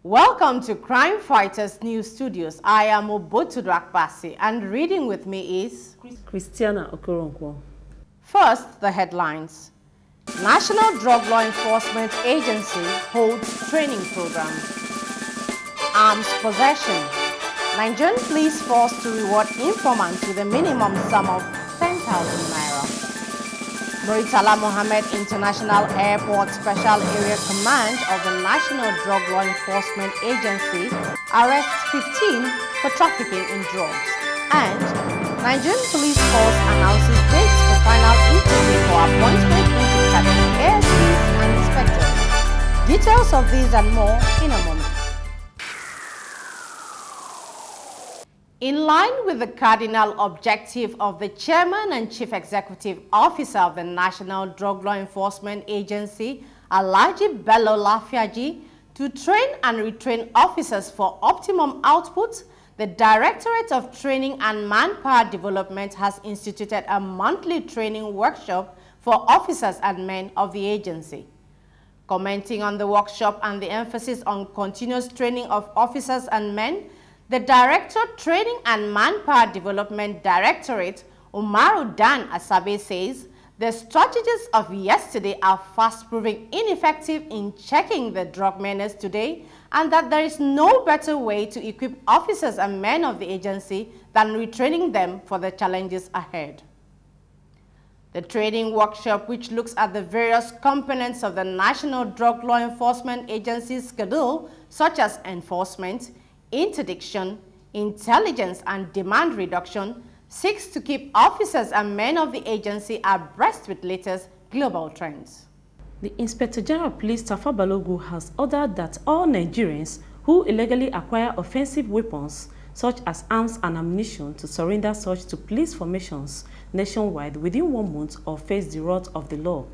Welcome to Crime Fighters News Studios. I am Obotudrakbasi and reading with me is Christiana Okoronkwo. First, the headlines. National Drug Law Enforcement Agency holds training program. Arms possession. Nigerian police forced to reward informants with a minimum sum of 10,000 naira. Muritala Mohammed International Airport Special Area Command of the National Drug Law Enforcement Agency arrests 15 for trafficking in drugs. And Nigerian Police Force announces dates for final interview for appointment into cadet ASPs and inspectors. Details of these and more in a moment. In line with the cardinal objective of the Chairman and Chief Executive Officer of the National Drug Law Enforcement Agency, Alhaji Bello Lafiaji, to train and retrain officers for optimum output, the Directorate of Training and Manpower Development has instituted a monthly training workshop for officers and men of the agency. Commenting on the workshop and the emphasis on continuous training of officers and men, the Director, Training and Manpower Development Directorate, Umaru Dan Asabe, says the strategies of yesterday are fast proving ineffective in checking the drug menace today, and that there is no better way to equip officers and men of the agency than retraining them for the challenges ahead. The training workshop, which looks at the various components of the National Drug Law Enforcement Agency's schedule, such as enforcement, interdiction, intelligence, and demand reduction, seeks to keep officers and men of the agency abreast with latest global trends. The Inspector General of Police Tafa Balogun has ordered that all Nigerians who illegally acquire offensive weapons, such as arms and ammunition, to surrender such to police formations nationwide within 1 month or face the wrath of the law.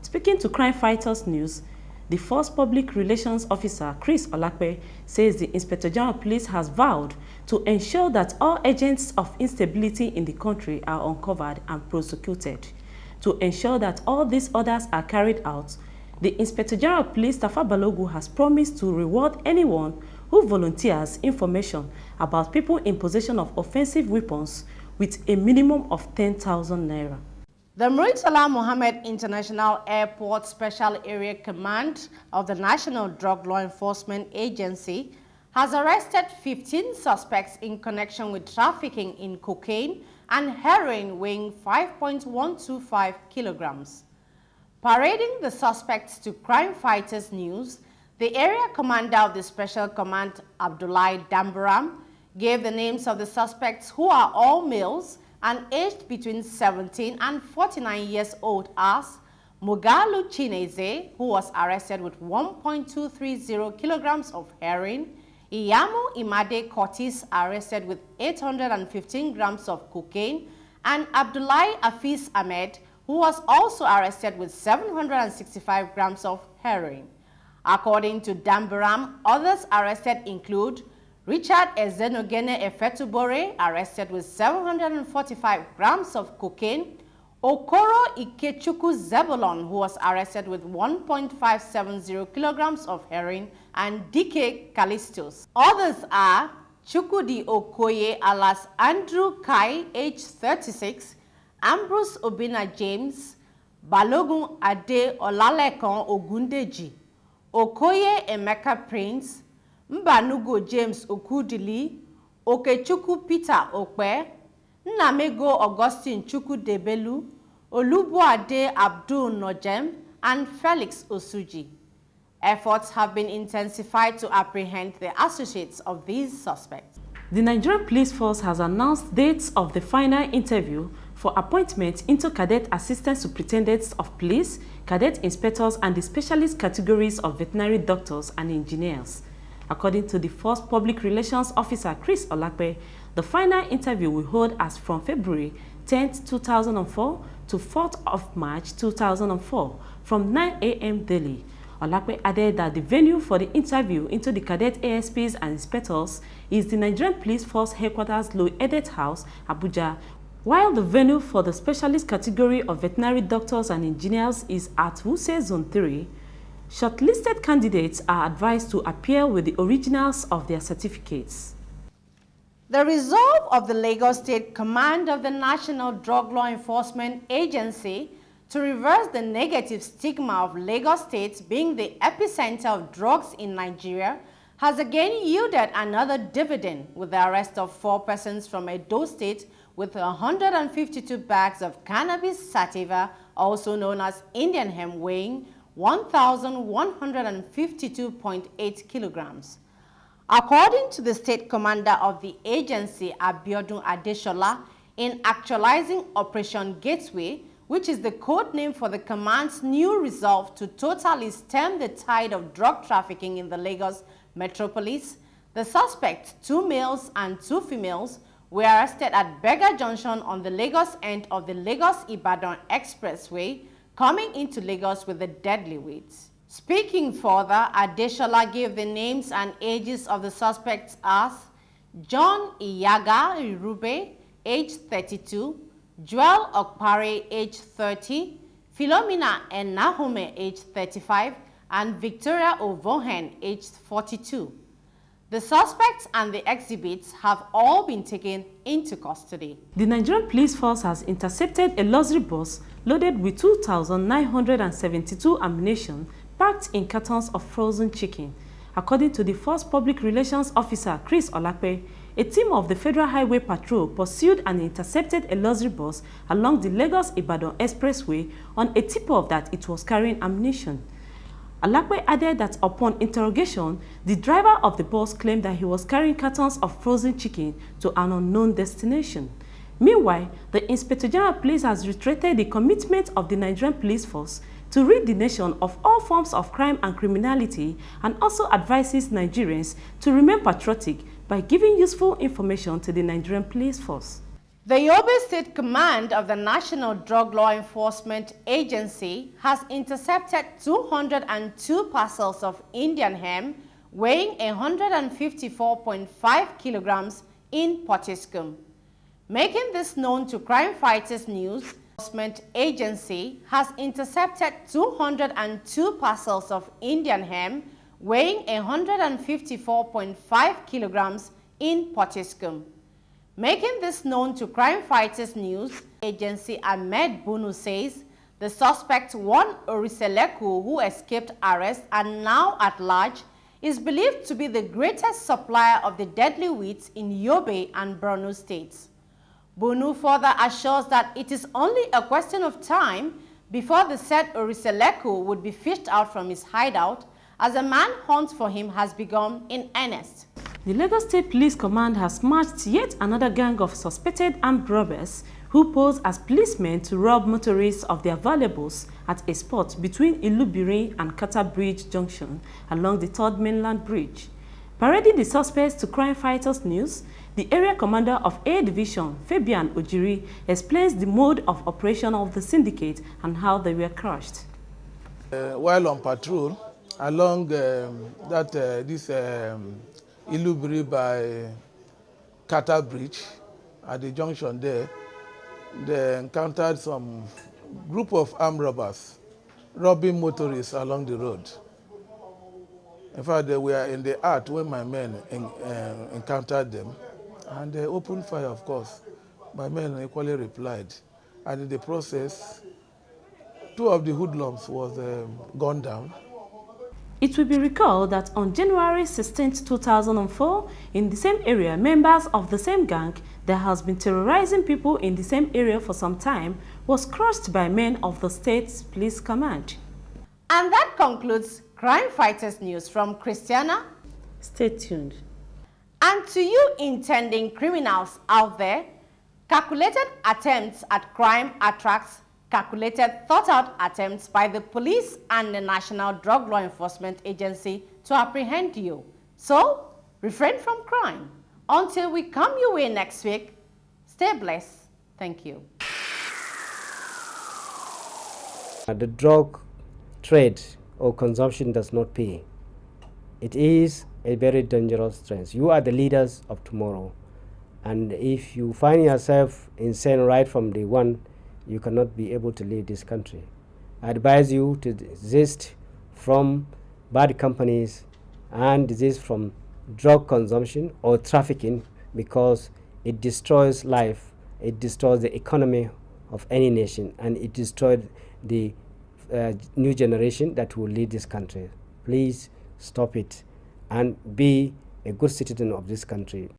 Speaking to Crime Fighters News, the Force Public Relations Officer, Chris Olakpe, says the Inspector General of Police has vowed to ensure that all agents of instability in the country are uncovered and prosecuted. To ensure that all these orders are carried out, the Inspector General of Police, Tafa Balogun, has promised to reward anyone who volunteers information about people in possession of offensive weapons with a minimum of 10,000 naira. The Muritala Mohammed International Airport Special Area Command of the National Drug Law Enforcement Agency has arrested 15 suspects in connection with trafficking in cocaine and heroin weighing 5.125 kilograms. Parading the suspects to Crime Fighters News, the area commander of the Special Command, Abdullahi Dambaram, gave the names of the suspects, who are all males and aged between 17 and 49 years old, as Mugalu Chineze, who was arrested with 1.230 kilograms of heroin, Iyamu Imade Curtis, arrested with 815 grams of cocaine, and Abdullahi Afiz Ahmed, who was also arrested with 765 grams of heroin. According to Dambaram, others arrested include Richard Ezenogene Efetubore, arrested with 745 grams of cocaine, Okoro Ikechukwu Zebulon, who was arrested with 1.570 kilograms of heroin, and DK Callistus. Others are Chukwudi Okoye alias Andrew Kai, age 36, Ambrose Obina James, Balogun Ade Olalekan Ogundeji, Okoye Emeka Prince, Mbanugo James Okudili, Okechukwu Peter Okpe, Nnamego Augustine Chukwudebelu, Olubuade Abdul Nojem, and Felix Osuji. Efforts have been intensified to apprehend the associates of these suspects. The Nigerian Police Force has announced dates of the final interview for appointment into Cadet Assistant Superintendents of Police, Cadet Inspectors, and the specialist categories of veterinary doctors and engineers. According to the Force Public Relations Officer, Chris Olakpe, the final interview will hold as from February 10, 2004 to 4th of March 2004 from 9 a.m. daily. Olakpe added that the venue for the interview into the cadet ASPs and inspectors is the Nigerian Police Force Headquarters Low Edet House, Abuja, while the venue for the specialist category of veterinary doctors and engineers is at Wuse Zone 3, Shortlisted candidates are advised to appear with the originals of their certificates. The resolve of the Lagos State Command of the National Drug Law Enforcement Agency to reverse the negative stigma of Lagos State being the epicenter of drugs in Nigeria has again yielded another dividend with the arrest of 4 persons from Edo State with 152 bags of cannabis sativa, also known as Indian hemp, weighing 1,152.8 kilograms. According to the state commander of the agency, Abiodun Adeshola, in actualizing Operation Gateway, which is the code name for the command's new resolve to totally stem the tide of drug trafficking in the Lagos metropolis, the suspects, 2 males and 2 females, were arrested at Berger Junction on the Lagos end of the Lagos-Ibadan Expressway, coming into Lagos with the deadly weights. Speaking further, Adeshola gave the names and ages of the suspects as John Iyaga Irube, age 32, Joel Okpare, age 30, Philomena Enahume, age 35, and Victoria Ovohen, age 42. The suspects and the exhibits have all been taken into custody. The Nigerian Police Force has intercepted a luxury bus loaded with 2,972 ammunition packed in cartons of frozen chicken. According to the Force Public Relations Officer Chris Olape, a team of the Federal Highway Patrol pursued and intercepted a luxury bus along the Lagos-Ibadan Expressway on a tip-off that it was carrying ammunition. Alakwe added that upon interrogation, the driver of the bus claimed that he was carrying cartons of frozen chicken to an unknown destination. Meanwhile, the Inspector General of Police has reiterated the commitment of the Nigerian Police Force to rid the nation of all forms of crime and criminality, and also advises Nigerians to remain patriotic by giving useful information to the Nigerian Police Force. The Yobe State Command of the National Drug Law Enforcement Agency has intercepted 202 parcels of Indian hemp weighing 154.5 kilograms in Potiskum. Making this known to CrimeFighters News, the Enforcement Agency has intercepted 202 parcels of Indian hemp weighing 154.5 kilograms in Potiskum. Making this known to CrimeFighters News, agency Ahmed Bunu says the suspect, one Oriseleku, who escaped arrest and now at large, is believed to be the greatest supplier of the deadly weeds in Yobe and Borno states. Bunu further assures that it is only a question of time before the said Oriseleku would be fished out from his hideout, as a manhunt for him has begun in earnest. The Lagos State Police Command has matched yet another gang of suspected armed robbers who pose as policemen to rob motorists of their valuables at a spot between Ilubinrin and Kata Bridge Junction along the 3rd Mainland Bridge. Parading the suspects to CrimeFighters News, the area commander of A Division, Fabian Ojiri, explains the mode of operation of the syndicate and how they were crushed. While on patrol along Ilubinrin by Kata Bridge, at the junction there, they encountered some group of armed robbers robbing motorists along the road. In fact, they were in the act when my men encountered them, and they opened fire, of course. My men equally replied, and in the process, 2 of the hoodlums was gunned down. It will be recalled that on January 16, 2004, in the same area, members of the same gang that has been terrorizing people in the same area for some time was crushed by men of the state's police command. And that concludes CrimeFighters News from Christiana. Stay tuned. And to you intending criminals out there, calculated attempts at crime attracts calculated, thought-out attempts by the police and the National Drug Law Enforcement Agency to apprehend you. So, refrain from crime. Until we come your way next week, stay blessed. Thank you. The drug trade or consumption does not pay. It is a very dangerous trend. You are the leaders of tomorrow. And if you find yourself insane right from day one, you cannot be able to lead this country. I advise you to desist from bad companies and disease from drug consumption or trafficking, because it destroys life, it destroys the economy of any nation, and it destroyed the new generation that will lead this country. Please stop it and be a good citizen of this country.